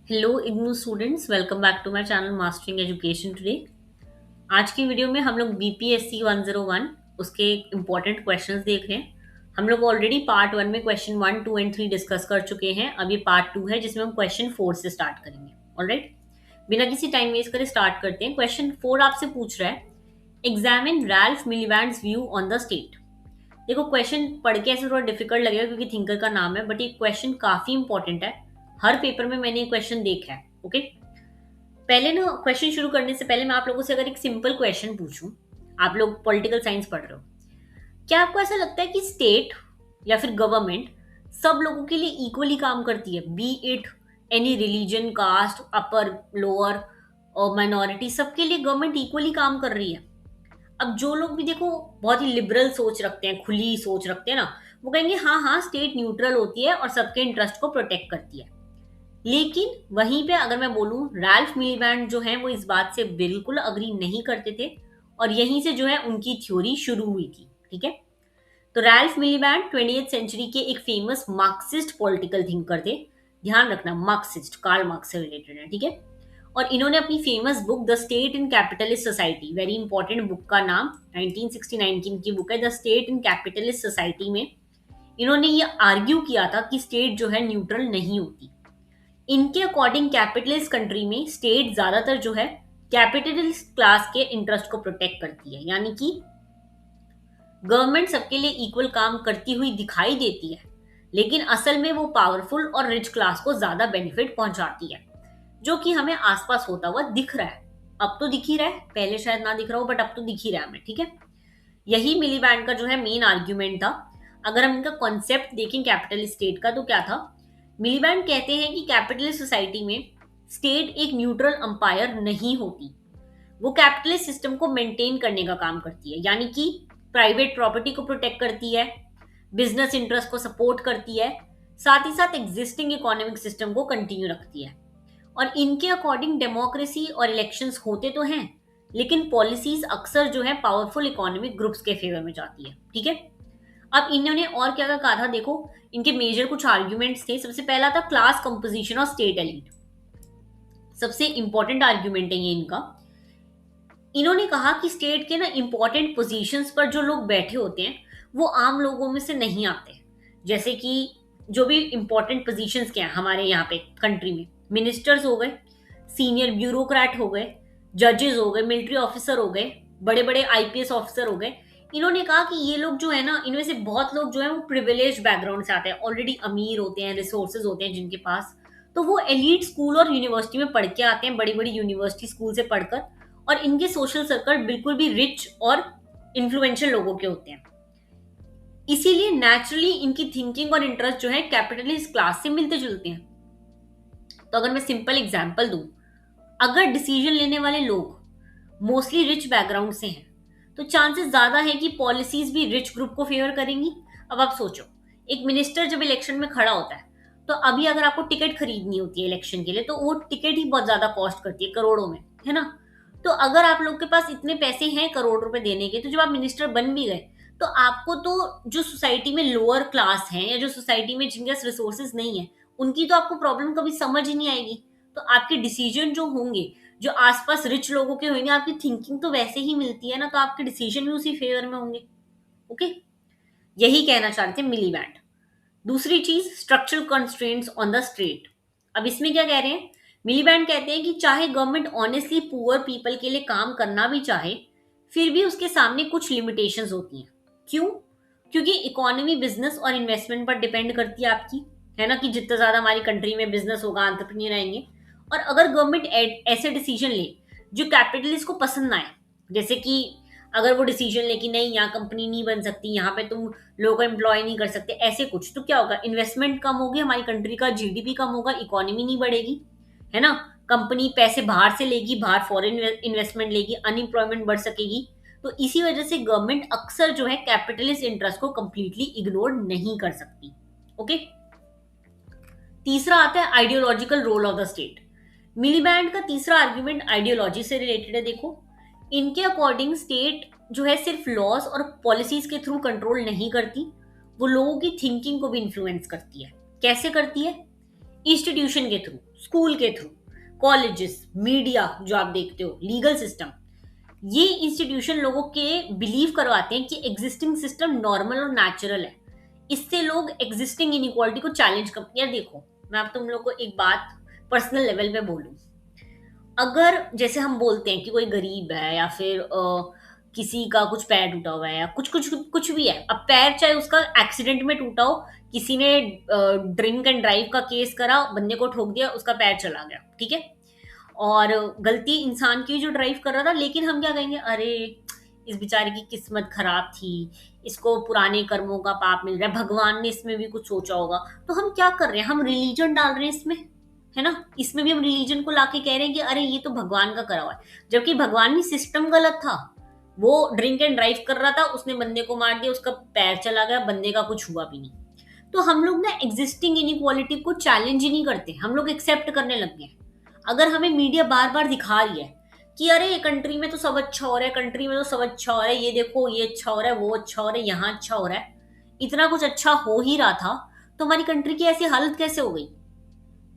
Hello IGNOU students, welcome back to my channel mastering education today. आज की video में हम लोग बीपीएससी 101 उसके इम्पॉर्टेंट क्वेश्चंस देख रहे हैं। हम लोग ऑलरेडी पार्ट वन में क्वेश्चन 1, 2 एंड 3 डिस्कस कर चुके हैं। अब ये पार्ट 2 है जिसमें हम क्वेश्चन 4 से स्टार्ट करेंगे। ऑलराइट, बिना किसी टाइम वेस्ट करे स्टार्ट करते हैं। क्वेश्चन 4 आपसे पूछ रहा है, examine Ralph Miliband's view on the state. देखो, क्वेश्चन पढ़ के ऐसे थोड़ा डिफिकल्ट लगेगा क्योंकि थिंकर का नाम है, बट ये क्वेश्चन काफी इंपॉर्टेंट है। हर पेपर में मैंने ये क्वेश्चन देखा है। ओके, पहले ना क्वेश्चन शुरू करने से पहले मैं आप लोगों से अगर एक सिंपल क्वेश्चन पूछूं, आप लोग पॉलिटिकल साइंस पढ़ रहे हो, क्या आपको ऐसा लगता है कि स्टेट या फिर गवर्नमेंट सब लोगों के लिए इक्वली काम करती है, be it any religion, caste, upper, lower और माइनॉरिटी, सबके लिए गवर्नमेंट इक्वली काम कर रही है? अब जो लोग भी देखो बहुत ही लिबरल सोच रखते हैं, खुली सोच रखते हैं ना, वो कहेंगे हाँ हाँ स्टेट न्यूट्रल होती है और सबके इंटरेस्ट को प्रोटेक्ट करती है। लेकिन वहीं पे अगर मैं बोलूं, रैल्फ मिलीबैंड जो है वो इस बात से बिल्कुल अग्री नहीं करते थे और यहीं से जो है उनकी थ्योरी शुरू हुई थी। ठीक है, तो रैल्फ मिलीबैंड 20th सेंचुरी के एक फेमस मार्क्सिस्ट पॉलिटिकल थिंकर थे। ध्यान रखना, मार्क्सिस्ट, कार्ल मार्क्स से रिलेटेड है। ठीक है, और इन्होंने अपनी famous book the state in capitalist society, very important book का नाम, 1969 की इनकी बुक है the state in capitalist society, में इन्होंने ये आर्ग्यू किया था कि स्टेट जो है न्यूट्रल नहीं होती। इनके अकॉर्डिंग कैपिटलिस्ट कंट्री में स्टेट ज्यादातर जो है कैपिटलिस्ट क्लास के इंटरेस्ट को प्रोटेक्ट करती है, यानी कि गवर्नमेंट सबके लिए इक्वल काम करती हुई दिखाई देती है, लेकिन असल में वो पावरफुल और रिच क्लास को ज्यादा बेनिफिट पहुंचाती है, जो कि हमें आसपास होता हुआ दिख रहा है। अब तो दिख ही रहा है, पहले शायद ना दिख रहा हो बट अब तो दिख ही रहा है हमें। ठीक है, यही मिलीबैंड का जो है मेन आर्ग्यूमेंट था। अगर हम इनका कॉन्सेप्ट देखें कैपिटलिस्ट स्टेट का, तो क्या था? मिलीबैंड कहते हैं कि कैपिटलिस्ट सोसाइटी में स्टेट एक न्यूट्रल अंपायर नहीं होती, वो कैपिटलिस्ट सिस्टम को मेंटेन करने का काम करती है, यानी कि प्राइवेट प्रॉपर्टी को प्रोटेक्ट करती है, बिजनेस इंटरेस्ट को सपोर्ट करती है, साथ ही साथ एग्जिस्टिंग इकोनॉमिक सिस्टम को कंटिन्यू रखती है। और इनके अकॉर्डिंग डेमोक्रेसी और इलेक्शंस होते तो हैं, लेकिन पॉलिसीज अक्सर जो है पावरफुल इकोनॉमिक ग्रुप्स के फेवर में जाती है। ठीक है, अब इन्होंने और क्या क्या कहा था, देखो इनके मेजर कुछ आर्ग्यूमेंट्स थे। सबसे पहला था class composition of state elite, सबसे इंपॉर्टेंट आर्ग्यूमेंट है ये इनका। इन्होंने कहा कि स्टेट के ना इंपॉर्टेंट पोजीशंस पर जो लोग बैठे होते हैं वो आम लोगों में से नहीं आते। जैसे कि जो भी इंपॉर्टेंट पोजीशंस क्या हैं हमारे यहाँ पे कंट्री में, मिनिस्टर्स हो गए, सीनियर ब्यूरोक्रेट हो गए, जजेस हो गए, मिलिट्री ऑफिसर हो गए, बड़े बड़े आईपीएस ऑफिसर हो गए। इन्होंने कहा कि ये लोग जो है ना, इनमें से बहुत लोग जो है वो प्रिविलेज बैकग्राउंड से आते हैं, ऑलरेडी अमीर होते हैं, रिसोर्सेज होते हैं जिनके पास, तो वो एलीट स्कूल और यूनिवर्सिटी में पढ़ के आते हैं, बड़ी बड़ी यूनिवर्सिटी स्कूल से पढ़कर, और इनके सोशल सर्कल बिल्कुल भी रिच और इन्फ्लुएंशियल लोगों के होते हैं। इसीलिए नेचुरली इनकी थिंकिंग और इंटरेस्ट जो है कैपिटलिस्ट क्लास से मिलते जुलते हैं। तो अगर मैं सिंपल एग्जांपल दूं, अगर डिसीजन लेने वाले लोग मोस्टली रिच बैकग्राउंड से हैं, तो चांसेस ज्यादा है कि पॉलिसीज भी रिच ग्रुप को फेवर करेंगी। अब आप सोचो, एक मिनिस्टर जब इलेक्शन में खड़ा होता है, तो अभी अगर आपको टिकट खरीदनी होती है इलेक्शन के लिए, तो वो टिकट ही बहुत ज्यादा कॉस्ट करती है, करोड़ों में, है ना? तो अगर आप लोग के पास इतने पैसे हैं करोड़ रुपए देने के, तो जब आप मिनिस्टर बन भी गए, तो आपको तो जो सोसाइटी में लोअर क्लास है या जो सोसाइटी में जिनके पास रिसोर्सेज नहीं है, उनकी तो आपको प्रॉब्लम कभी समझ ही नहीं आएगी। तो आपके डिसीजन जो होंगे, जो आसपास रिच लोगों के होंगे, आपकी थिंकिंग तो वैसे ही मिलती है ना, तो आपके डिसीजन भी उसी फेवर में होंगे। ओके, यही कहना चाहते थे मिलीबैंड। दूसरी चीज, structural constraints on the state. अब इसमें क्या कह रहे हैं? मिलीबैंड कहते हैं कि चाहे गवर्नमेंट ऑनेस्टली पुअर पीपल के लिए काम करना भी चाहे, फिर भी उसके सामने कुछ लिमिटेशंस होती हैं। क्यों? क्योंकि इकोनॉमी बिजनेस और इन्वेस्टमेंट पर डिपेंड करती है आपकी, है ना, कि जितना ज्यादा हमारी कंट्री में बिजनेस होगा, एंटरप्रेन्योर आएंगे। और अगर गवर्नमेंट ऐसे डिसीजन ले जो कैपिटलिस्ट को पसंद ना आए, जैसे कि अगर वो डिसीजन ले कि नहीं यहाँ कंपनी नहीं बन सकती, यहाँ पे तुम लोगों को एम्प्लॉय नहीं कर सकते, ऐसे कुछ, तो क्या होगा? इन्वेस्टमेंट कम होगी, हमारी कंट्री का जीडीपी कम होगा, इकोनॉमी नहीं बढ़ेगी, है ना? कंपनी पैसे बाहर से लेगी, बाहर फॉरेन इन्वेस्टमेंट लेगी, अनएम्प्लॉयमेंट बढ़ सकेगी। तो इसी वजह से गवर्नमेंट अक्सर जो है कैपिटलिस्ट इंटरेस्ट को कंप्लीटली इग्नोर नहीं कर सकती। ओके, तीसरा आता है ideological role of the state. Miliband का तीसरा आर्ग्यूमेंट आइडियोलॉजी से रिलेटेड है। देखो, इनके अकॉर्डिंग स्टेट जो है सिर्फ लॉज और पॉलिसीज के थ्रू कंट्रोल नहीं करती, वो लोगों की थिंकिंग को भी इन्फ्लुएंस करती है। कैसे करती है? इंस्टीट्यूशन के थ्रू, स्कूल के थ्रू, कॉलेजेस, मीडिया जो आप देखते हो, लीगल सिस्टम, ये इंस्टीट्यूशन लोगों के बिलीव करवाते हैं कि एग्जिस्टिंग सिस्टम नॉर्मल और नेचुरल है। इससे लोग एग्जिस्टिंग इनइक्वालिटी को चैलेंज करते हैं। देखो, मैं अब तुम लोग को एक बात पर्सनल लेवल पे बोलूं, अगर जैसे हम बोलते हैं कि कोई गरीब है या फिर किसी का कुछ पैर टूटा हुआ है या कुछ कुछ कुछ भी है, अब पैर चाहे उसका एक्सीडेंट में टूटा हो, किसी ने ड्रिंक एंड ड्राइव का केस करा, बंदे को ठोक दिया, उसका पैर चला गया, ठीक है, और गलती इंसान की जो ड्राइव कर रहा था, लेकिन हम क्या कहेंगे, अरे इस बेचारे की किस्मत खराब थी, इसको पुराने कर्मों का पाप मिल रहा है, भगवान ने इसमें भी कुछ सोचा होगा। तो हम क्या कर रहे हैं, हम रिलीजन डाल रहे हैं इसमें, है ना, इसमें भी हम रिलीजन को लाके कह रहे हैं कि अरे ये तो भगवान का करा हुआ है, जबकि भगवान की सिस्टम गलत था। वो ड्रिंक एंड ड्राइव कर रहा था, उसने बंदे को मार दिया, उसका पैर चला गया, बंदे का कुछ हुआ भी नहीं। तो हम लोग ना एग्जिस्टिंग इनइक्वालिटी को चैलेंज ही नहीं करते, हम लोग एक्सेप्ट करने लग गए। अगर हमें मीडिया बार बार दिखा रही है कि अरे कंट्री में तो सब अच्छा हो रहा है, कंट्री में तो सब अच्छा हो रहा है, ये देखो ये अच्छा हो रहा है, वो अच्छा हो रहा है, यहाँ अच्छा हो रहा है, इतना कुछ अच्छा हो ही रहा था, तो हमारी कंट्री की ऐसी हालत कैसे हो गई।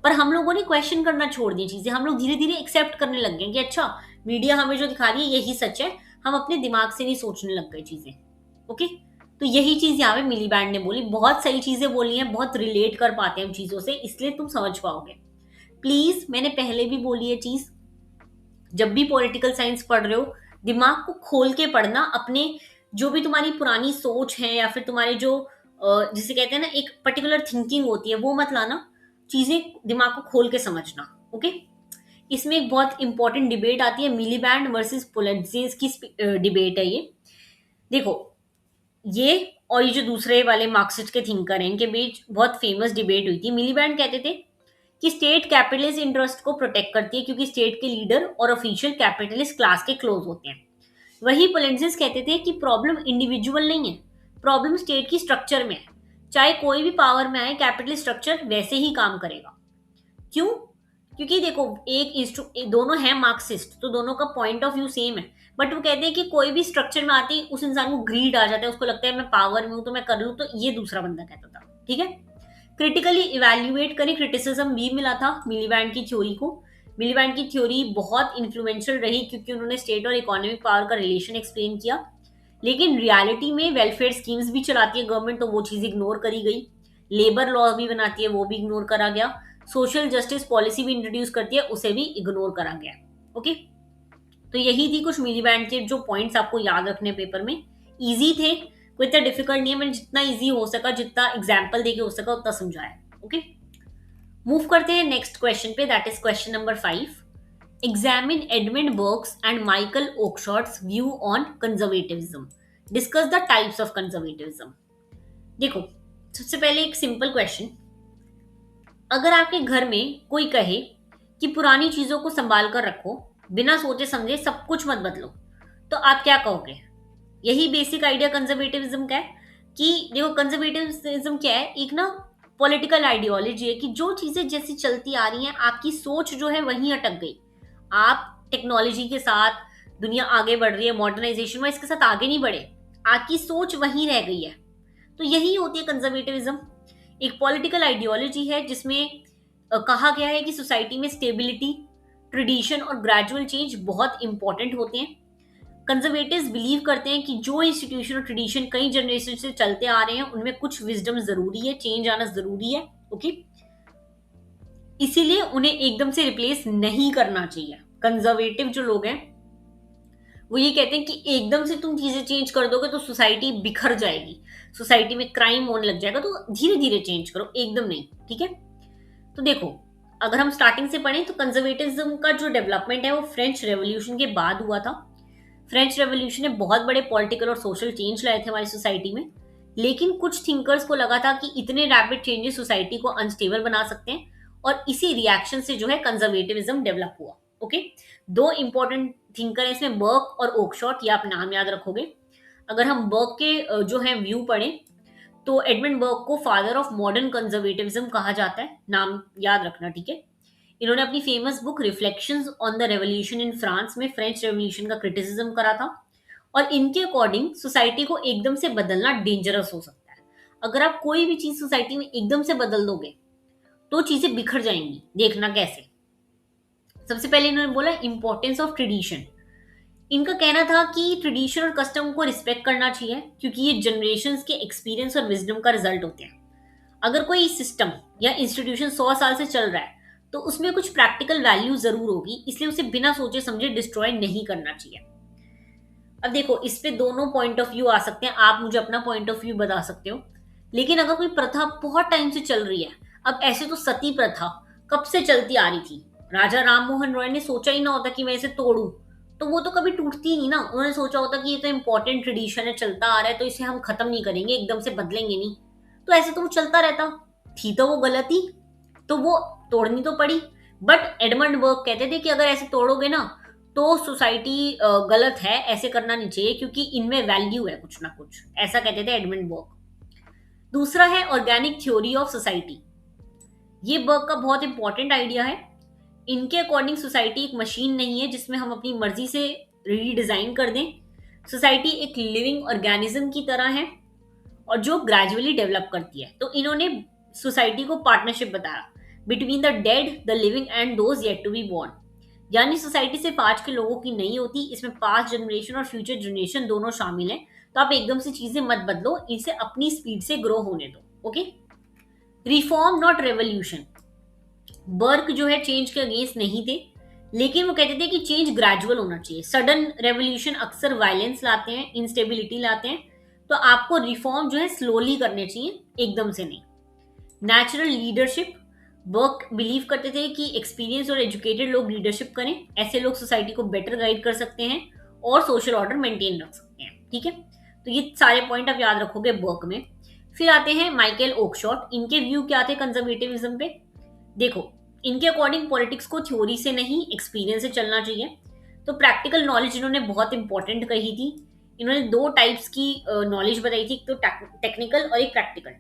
पर हम लोगों ने क्वेश्चन करना छोड़ दी चीजें, हम लोग धीरे धीरे एक्सेप्ट करने लग गए कि अच्छा मीडिया हमें जो दिखा रही है यही सच है, हम अपने दिमाग से नहीं सोचने लग गए चीजें। ओके, तो यही चीज यहाँ पे मिली बैंड ने बोली, बहुत सही चीजें बोली हैं, बहुत रिलेट कर पाते हैं हम चीजों से, इसलिए तुम समझ पाओगे। प्लीज, मैंने पहले भी बोली है चीज, जब भी पॉलिटिकल साइंस पढ़ रहे हो, दिमाग को खोल के पढ़ना, अपने जो भी तुम्हारी पुरानी सोच है या फिर तुम्हारे जो जिसे कहते हैं ना एक पर्टिकुलर थिंकिंग होती है, वो मत लाना, चीजें दिमाग को खोल के समझना। ओके, इसमें एक बहुत इंपॉर्टेंट डिबेट आती है, मिलीबैंड वर्सेस पोलैंडजेस की डिबेट है ये। देखो, ये और ये जो दूसरे वाले मार्क्सिस्ट के थिंकर हैं, इनके बीच बहुत फेमस डिबेट हुई थी। मिलीबैंड कहते थे कि स्टेट कैपिटलिस्ट इंटरेस्ट को प्रोटेक्ट करती है क्योंकि स्टेट के लीडर और ऑफिशियल कैपिटलिस्ट क्लास के क्लोज होते हैं। वही पोलेंसिस कहते थे कि प्रॉब्लम इंडिविजुअल नहीं है, प्रॉब्लम स्टेट की स्ट्रक्चर में है, चाहे कोई भी पावर में आए, कैपिटलिस्ट स्ट्रक्चर वैसे ही काम करेगा। क्यों? क्योंकि देखो, दोनों हैं मार्क्सिस्ट, तो दोनों का पॉइंट ऑफ व्यू सेम है, बट वो कहते हैं कि कोई भी स्ट्रक्चर में आते ही उस इंसान को ग्रीड आ जाता है, उसको लगता है मैं पावर में हूं तो मैं कर लूं, तो ये दूसरा बंदा कहता था, ठीक है। क्रिटिकली इवेल्युएट करें, क्रिटिसिज्म भी मिला था मिलीबैंड की थ्योरी को। मिलीबैंड की थ्योरी बहुत इन्फ्लुएंशियल रही क्योंकि उन्होंने स्टेट और इकोनॉमिक पावर का रिलेशन एक्सप्लेन किया, लेकिन रियलिटी में वेलफेयर स्कीम्स भी चलाती है गवर्नमेंट, तो वो चीज इग्नोर करी गई। लेबर लॉ भी बनाती है, वो भी इग्नोर करा गया। सोशल जस्टिस पॉलिसी भी इंट्रोड्यूस करती है, उसे भी इग्नोर करा गया। ओके, तो यही थी कुछ मिलीबैंड के जो पॉइंट्स आपको याद रखने पेपर में। इजी थे, कोई इतना डिफिकल्ट नहीं है, मैंने जितना इजी हो सका, जितना एग्जाम्पल देके हो सका उतना समझाया। ओके, मूव करते हैं नेक्स्ट क्वेश्चन पे, that is question number 5। Examine Edmund Burke's and Michael Oakeshott's view on conservatism, discuss the types of conservatism. देखो, सबसे पहले एक सिंपल क्वेश्चन, अगर आपके घर में कोई कहे कि पुरानी चीजों को संभाल कर रखो, बिना सोचे समझे सब कुछ मत बदलो, तो आप क्या कहोगे? यही बेसिक आइडिया कंजर्वेटिविज्म का है कि देखो, कंजर्वेटिविज्म क्या है, एक ना पॉलिटिकल आइडियोलॉजी है कि जो चीजें जैसी चलती आ रही हैं, आपकी सोच जो है वहीं अटक गई। आप टेक्नोलॉजी के साथ, दुनिया आगे बढ़ रही है मॉडर्नाइजेशन में, इसके साथ आगे नहीं बढ़े, आपकी सोच वहीं रह गई है। तो यही होती है कंजर्वेटिविज्म, एक पॉलिटिकल आइडियोलॉजी है जिसमें कहा गया है कि सोसाइटी में स्टेबिलिटी, ट्रेडिशन और ग्रेजुअल चेंज बहुत इंपॉर्टेंट होते हैं। कंजर्वेटिव्स बिलीव करते हैं कि जो इंस्टीट्यूशन और ट्रेडिशन कई जनरेशन से चलते आ रहे हैं, उनमें कुछ विजडम जरूरी है, चेंज आना जरूरी है। ओके, इसीलिए उन्हें एकदम से रिप्लेस नहीं करना चाहिए। कंजर्वेटिव जो लोग हैं वो ये कहते हैं कि एकदम से तुम चीजें चेंज कर दोगे तो सोसाइटी बिखर जाएगी, सोसाइटी में क्राइम होने लग जाएगा, तो धीरे धीरे चेंज करो, एकदम नहीं, ठीक है। तो देखो, अगर हम स्टार्टिंग से पढ़ें तो कंजर्वेटिज्म का जो डेवलपमेंट है वो फ्रेंच रेवोल्यूशन के बाद हुआ था। फ्रेंच रेवोल्यूशन ने बहुत बड़े पॉलिटिकल और सोशल चेंज लाए थे हमारी सोसाइटी में, लेकिन कुछ थिंकर्स को लगा था कि इतने रैपिड चेंजेस सोसाइटी को अनस्टेबल बना सकते हैं, और इसी रिएक्शन से जो है कंजर्वेटिविज्म डेवलप हुआ। ओके, दो इंपॉर्टेंट थिंकर है इसमें, बर्क और ओकशॉट, ये आप नाम याद रखोगे। अगर हम बर्क के जो है व्यू पढ़ें तो एडमंड बर्क को फादर ऑफ मॉडर्न कंजर्वेटिविज्म कहा जाता है, नाम याद रखना, ठीक है। इन्होंने अपनी famous book reflections on the revolution in France में फ्रेंच रेवोल्यूशन का क्रिटिसिज्म करा था, और इनके अकॉर्डिंग सोसाइटी को एकदम से बदलना डेंजरस हो सकता है। अगर आप कोई भी चीज सोसाइटी में एकदम से बदल दोगे तो चीजें बिखर जाएंगी। देखना कैसे। सबसे पहले इन्होंने बोला इंपॉर्टेंस ऑफ ट्रेडिशन। इनका कहना था कि ट्रेडिशन और कस्टम को रिस्पेक्ट करना चाहिए, क्योंकि ये जनरेशंस के एक्सपीरियंस और विजडम का रिजल्ट होते हैं। अगर कोई सिस्टम या इंस्टीट्यूशन 100 साल से चल रहा है तो उसमें कुछ प्रैक्टिकल वैल्यू जरूर होगी, इसलिए उसे बिना सोचे समझे डिस्ट्रॉय नहीं करना चाहिए। अब देखो, इस पे दोनों पॉइंट ऑफ व्यू आ सकते हैं, आप मुझे अपना पॉइंट ऑफ व्यू बता सकते हो। लेकिन अगर कोई प्रथा बहुत टाइम से चल रही है, अब ऐसे तो सती प्रथा कब से चलती आ रही थी, राजा राम मोहन रॉय ने सोचा ही ना होता कि मैं इसे तोड़ू, तो वो तो कभी टूटती ही नहीं ना। उन्होंने सोचा होता कि ये तो इंपॉर्टेंट ट्रेडिशन है, चलता आ रहा है, तो इसे हम खत्म नहीं करेंगे, एकदम से बदलेंगे नहीं। तो ऐसे तो वो चलता रहता। थी तो वो गलती, तो वो तोड़नी तो पड़ी। बट एडमंड बर्ग कहते थे कि अगर ऐसे तोड़ोगे ना तो सोसाइटी गलत है, ऐसे करना नहीं चाहिए, क्योंकि इनमें वैल्यू है कुछ ना कुछ, ऐसा कहते थे एडमंड बर्ग। दूसरा है ऑर्गेनिक थ्योरी ऑफ सोसाइटी। ये बर्ग का बहुत इंपॉर्टेंट आइडिया है। इनके अकॉर्डिंग सोसाइटी एक मशीन नहीं है जिसमें हम अपनी मर्जी से रीडिजाइन कर दें। सोसाइटी एक लिविंग ऑर्गेनिज्म की तरह है और जो ग्रेजुअली डेवलप करती है। तो इन्होंने सोसाइटी को पार्टनरशिप बताया between the dead, the living and those yet to be born. यानी सोसाइटी सिर्फ आज के लोगों की नहीं होती, इसमें पास्ट जनरेशन और फ्यूचर जनरेशन दोनों शामिल हैं। तो आप एकदम से चीजें मत बदलो, इसे अपनी स्पीड से ग्रो होने दो। Okay, reform not revolution. Burke जो है चेंज के अगेंस्ट नहीं थे, लेकिन वो कहते थे कि चेंज ग्रेजुअल होना चाहिए। सडन रेवोल्यूशन अक्सर वायलेंस लाते हैं, इंस्टेबिलिटी लाते हैं। तो आपको रिफॉर्म जो है स्लोली करने चाहिए, एकदम से नहीं। Natural leadership. बर्क बिलीव करते थे कि एक्सपीरियंस और एजुकेटेड लोग लीडरशिप करें, ऐसे लोग सोसाइटी को बेटर गाइड कर सकते हैं और सोशल ऑर्डर मेंटेन रख सकते हैं। ठीक है, तो ये सारे पॉइंट आप याद रखोगे बर्क में। फिर आते हैं माइकल ओकशॉट। इनके व्यू क्या थे कंजर्वेटिविज्म पे। देखो, इनके अकॉर्डिंग पॉलिटिक्स को थ्योरी से नहीं एक्सपीरियंस से चलना चाहिए। तो प्रैक्टिकल नॉलेज इन्होंने बहुत इंपॉर्टेंट कही थी। इन्होंने दो टाइप्स की नॉलेज बताई थी, एक तो टेक्निकल और एक प्रैक्टिकल।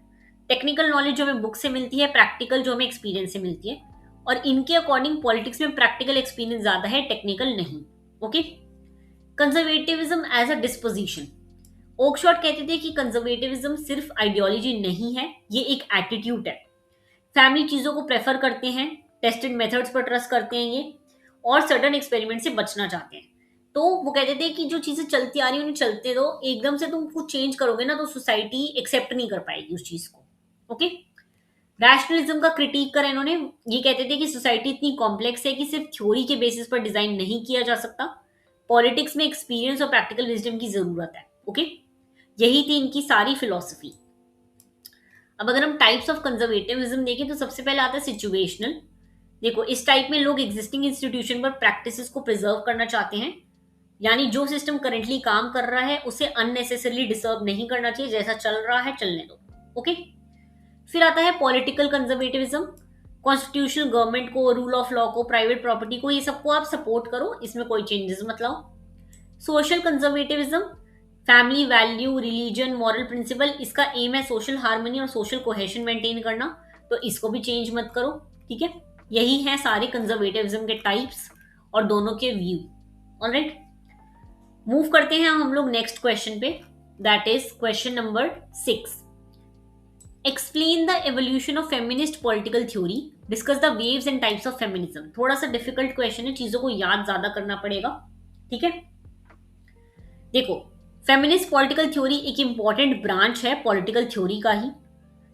टेक्निकल नॉलेज जो हमें बुक से मिलती है, प्रैक्टिकल जो हमें एक्सपीरियंस से मिलती है। और इनके अकॉर्डिंग पॉलिटिक्स में प्रैक्टिकल एक्सपीरियंस ज्यादा है, टेक्निकल नहीं। Okay, conservatism as a disposition. Oakeshott कहते थे कि कंजर्वेटिविज्म सिर्फ आइडियोलॉजी नहीं है, ये एक एटीट्यूड है। फैमिली चीजों को प्रेफर करते हैं, टेस्टेड मेथड्स पर ट्रस्ट करते हैं ये, और सडन एक्सपेरिमेंट से बचना चाहते हैं। तो वो कहते थे कि जो चीजें चलती आ रही है उन्हें चलते दो, एकदम से तुम कुछ चेंज करोगे ना तो सोसाइटी एक्सेप्ट नहीं कर पाएगी उस चीज को। ओके, रैशनलिज्म का क्रिटिक करा इन्होंने। ये कहते थे कि सोसाइटी इतनी कॉम्प्लेक्स है कि सिर्फ थ्योरी के बेसिस पर डिजाइन नहीं किया जा सकता, पॉलिटिक्स में एक्सपीरियंस और प्रैक्टिकल विजडम की जरूरत है। ओके, यही थी इनकी सारी फिलॉसफी। अब अगर हम टाइप्स ऑफ कंजर्वेटिविज्म देखें तो सबसे पहले आता है सिचुएशनल। देखो, इस टाइप में लोग एग्जिस्टिंग इंस्टीट्यूशन पर प्रैक्टिसेस को प्रिजर्व करना चाहते हैं, यानी जो सिस्टम करंटली काम कर रहा है उसे अननेसेसरली डिस्टर्ब नहीं करना चाहिए, जैसा चल रहा है चलने दो। ओके, फिर आता है पॉलिटिकल कंजर्वेटिविज्म। कॉन्स्टिट्यूशनल गवर्नमेंट को, रूल ऑफ लॉ को, प्राइवेट प्रॉपर्टी को, ये सबको आप सपोर्ट करो, इसमें कोई चेंजेस मत लाओ। Social conservatism, family value, religion, moral principle, इसका एम है सोशल हार्मनी और सोशल कोहेशन मेंटेन करना, तो इसको भी चेंज मत करो। ठीक है, यही है सारे कंजर्वेटिविज्म के टाइप्स और दोनों के व्यू। ऑलराइट, मूव करते हैं हम लोग नेक्स्ट क्वेश्चन पे, that is question number 6। Explain the evolution of feminist political theory, discuss the waves and types of feminism. थोड़ा सा डिफिकल्ट क्वेश्चन है, चीजों को याद ज्यादा करना पड़ेगा। ठीक है, देखो, फेमिनिस्ट पॉलिटिकल थ्योरी एक इंपॉर्टेंट ब्रांच है पॉलिटिकल थ्योरी का ही।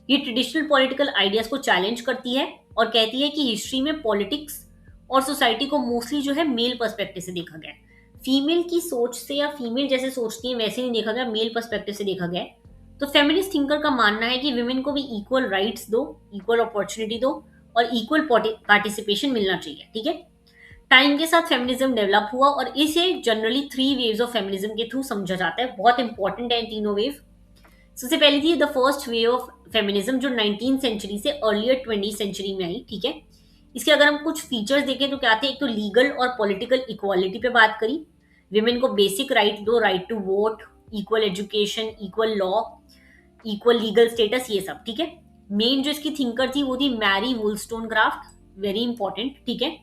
ये ट्रेडिशनल पॉलिटिकल आइडियाज को चैलेंज करती है और कहती है कि हिस्ट्री में पॉलिटिक्स और सोसाइटी को मोस्टली जो है मेल पर्सपेक्टिव से देखा गया है। फीमेल की सोच से या फीमेल जैसे सोचती है वैसे नहीं देखा गया, मेल पर्सपेक्टिव से देखा गया है। तो फेमिनिस्ट थिंकर का मानना है कि विमेन को भी इक्वल राइट्स दो, इक्वल अपॉर्चुनिटी दो और इक्वल पार्टिसिपेशन मिलना चाहिए। ठीक है, टाइम के साथ फेमिनिज्म डेवलप हुआ और इसे जनरली 3 वेव्स ऑफ फेमिनिज्म के थ्रू समझा जाता है। बहुत इंपॉर्टेंट है तीनों वेव। सबसे पहली थी the first wave of feminism, जो 19th सेंचुरी से अर्लियर 20th सेंचुरी में आई। ठीक है, इसके अगर हम कुछ फीचर्स देखें तो क्या थे, एक तो लीगल और पॉलिटिकल इक्वालिटी पे बात करी, विमेन को बेसिक राइट दो, right to vote, equal education, equal law, equal legal status, ये सब। ठीक है, मेन जो इसकी थिंकर थी वो थी मैरी वुलस्टोनक्राफ्ट, वेरी इंपॉर्टेंट। ठीक है,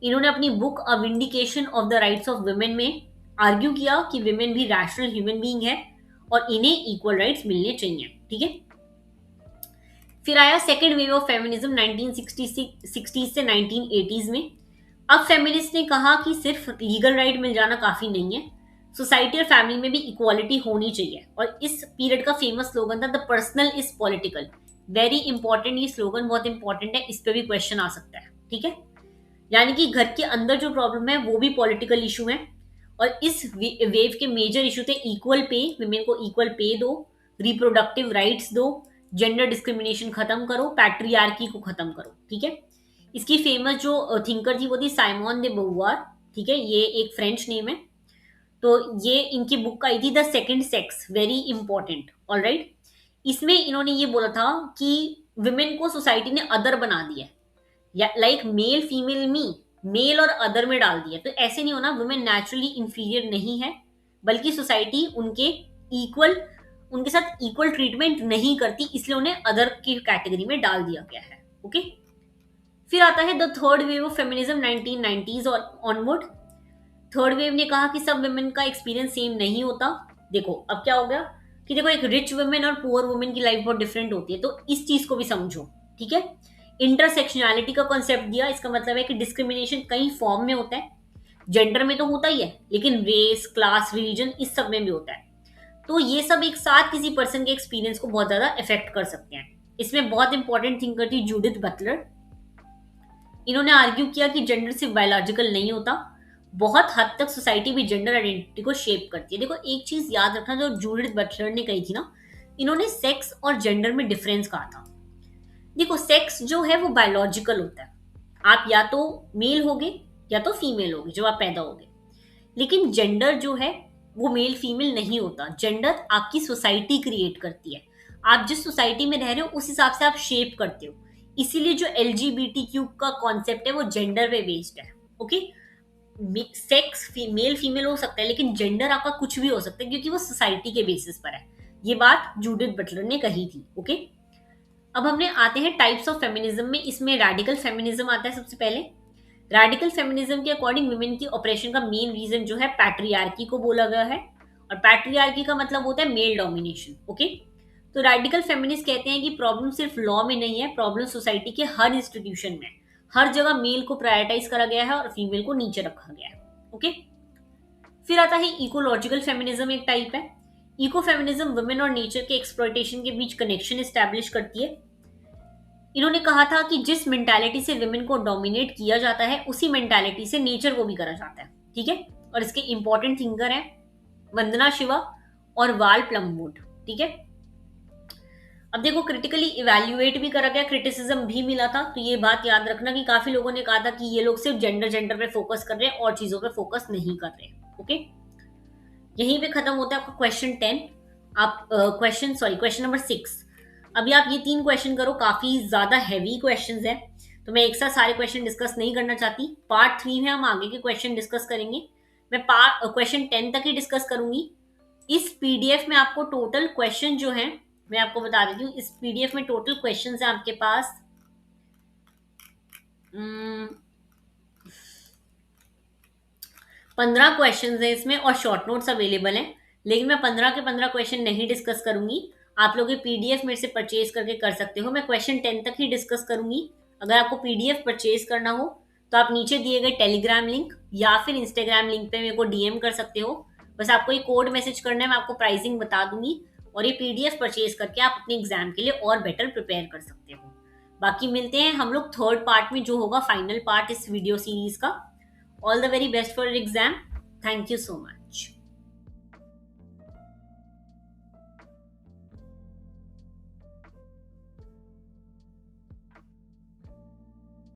इन्होंने अपनी book a vindication of the rights of women में आर्ग्यू किया कि वुमेन भी रैशनल ह्यूमन बीइंग है और इन्हें इक्वल राइट्स मिलने चाहिए। ठीक है, फिर आया सेकेंड वेव ऑफ फेमिनिज्म 1960 से 1980s में। अब फेमिनिस्ट ने कहा कि सिर्फ लीगल राइट मिल जाना काफी नहीं है, सोसाइटी और फैमिली में भी इक्वालिटी होनी चाहिए। और इस पीरियड का फेमस स्लोगन था, the personal is political. Very important, ये स्लोगन बहुत इंपॉर्टेंट है, इस पे भी क्वेश्चन आ सकता है, ठीक है। यानी कि घर के अंदर जो प्रॉब्लम है वो भी पॉलिटिकल इशू है। और इस वेव के मेजर इशू थे इक्वल पे, विमेन को इक्वल पे दो, रिप्रोडक्टिव राइट्स दो, जेंडर डिस्क्रिमिनेशन खत्म करो, पैट्रियार्की को खत्म करो, ठीक है। इसकी फेमस जो थिंकर थी वो थी साइमन दे beauvoir, ठीक है, ये एक फ्रेंच नेम है। तो ये इनकी बुक आई थी the second sex, very important, alright. इसमें इन्होंने ये बोला था कि विमेन को सोसाइटी ने अदर बना दिया है, या लाइक मेल फीमेल मी, मेल और अदर में डाल दिया। तो ऐसे नहीं होना, वुमेन नेचुरली इंफीरियर नहीं है, बल्कि सोसाइटी उनके इक्वल, उनके साथ इक्वल ट्रीटमेंट नहीं करती, इसलिए उन्हें अदर की कैटेगरी में डाल दिया गया है, ओके। फिर आता है the third wave of feminism 1990s और ऑनवर्ड। थर्ड वेव ने कहा कि सब वुमेन का एक्सपीरियंस सेम नहीं होता। देखो अब क्या हो गया कि देखो, एक रिच वुमेन और पुअर वुमेन की लाइफ बहुत डिफरेंट होती है, तो इस चीज को भी समझो, ठीक है। इंटरसेक्शनैलिटी का कॉन्सेप्ट दिया, इसका मतलब है कि डिस्क्रिमिनेशन कई फॉर्म में होता है, जेंडर में तो होता ही है, लेकिन रेस, क्लास, रिलीजन, इस सब में भी होता है। तो ये सब एक साथ किसी पर्सन के एक्सपीरियंस को बहुत ज्यादा इफेक्ट कर सकते हैं। इसमें बहुत इंपॉर्टेंट थिंकर थी जूडिथ बटलर। इन्होंने आर्ग्यू किया कि जेंडर सिर्फ बायोलॉजिकल नहीं होता, बहुत हद तक सोसाइटी भी जेंडर आइडेंटिटी को शेप करती है। देखो एक चीज याद रखना, जो जूडिथ बटलर ने कही थी ना, इन्होंने सेक्स और जेंडर में डिफरेंस कहा था। देखो सेक्स जो है वो बायोलॉजिकल होता है, आप या तो मेल होगे या तो फीमेल होगे जब आप पैदा होगे। लेकिन जेंडर जो है वो मेल फीमेल नहीं होता, जेंडर आपकी सोसाइटी क्रिएट करती है। आप जिस सोसाइटी में रह रहे हो उस हिसाब से आप शेप करते हो। इसीलिए जो LGBTQ का कॉन्सेप्ट है वो जेंडर पे बेस्ड है, ओके। सेक्स मेल फीमेल हो सकता है, लेकिन जेंडर आपका कुछ भी हो सकता है, क्योंकि वो सोसाइटी के बेसिस पर है। ये बात जूडिथ बटलर ने कही थी, ओके। अब हमने आते हैं टाइप्स ऑफ फेमिनिज्म में। इसमें रैडिकल फेमिनिज्म आता है सबसे पहले। रैडिकल फेमिनिज्म के अकॉर्डिंग वुमेन की ऑपरेशन का मेन रीजन जो है पैट्रियार्की को बोला गया है, और पैट्रियार्की का मतलब होता है मेल डोमिनेशन, ओके। तो रैडिकल फेमिनिस्ट कहते हैं कि प्रॉब्लम सिर्फ लॉ में नहीं है, प्रॉब्लम सोसाइटी के हर इंस्टीट्यूशन में, हर जगह मेल को प्रायोरिटाइज करा गया है और फीमेल को नीचे रखा गया है, ओके। फिर आता है इकोलॉजिकल फेमिनिज्म, एक टाइप है। इको फेमिनिज्म वुमेन और नेचर के एक्सप्लॉयटेशन के बीच कनेक्शन एस्टैब्लिश करती है। इन्होंने कहा था कि जिस मेंटालिटी से विमेन को डोमिनेट किया जाता है उसी मेंटालिटी से नेचर को भी करा जाता है, ठीक है। और इसके इंपॉर्टेंट थिंकर हैं वंदना शिवा और वाल प्लमवुड, ठीक है। अब देखो क्रिटिकली इवैल्यूएट भी करा गया, क्रिटिसिज्म भी मिला था। तो ये बात याद रखना कि काफी लोगों ने कहा था कि ये लोग सिर्फ जेंडर जेंडर पे फोकस कर रहे हैं और चीजों पे फोकस नहीं कर रहे, ओके। यहीं पे खत्म होता है आपका क्वेश्चन 10। आप क्वेश्चन नंबर 6। अभी आप ये 3 क्वेश्चन करो, काफी ज्यादा हैवी क्वेश्चंस हैं, तो मैं एक साथ सारे क्वेश्चन डिस्कस नहीं करना चाहती। पार्ट 3 में हम आगे के क्वेश्चन डिस्कस करेंगे। मैं क्वेश्चन 10 तक ही डिस्कस करूंगी। इस पीडीएफ में आपको टोटल क्वेश्चन जो है, मैं आपको बता देती हूँ, इस पीडीएफ में टोटल क्वेश्चन है आपके पास 15 क्वेश्चन है इसमें, और शॉर्ट नोट्स अवेलेबल हैं। लेकिन मैं 15 के 15 क्वेश्चन नहीं डिस्कस करूंगी। आप लोग ये पीडीएफ मेरे से परचेज करके कर सकते हो। मैं क्वेश्चन 10 तक ही डिस्कस करूंगी। अगर आपको पीडीएफ परचेज करना हो तो आप नीचे दिए गए टेलीग्राम लिंक या फिर इंस्टाग्राम लिंक पे मेरे को डीएम कर सकते हो। बस आपको ये कोड मैसेज करना है, मैं आपको प्राइसिंग बता दूंगी, और ये पीडीएफ परचेज करके आप अपने एग्जाम के लिए और बेटर प्रिपेयर कर सकते हो। बाकी मिलते हैं हम लोग थर्ड पार्ट में, जो होगा फाइनल पार्ट इस वीडियो सीरीज का। All the very best for your exam. Thank you so much.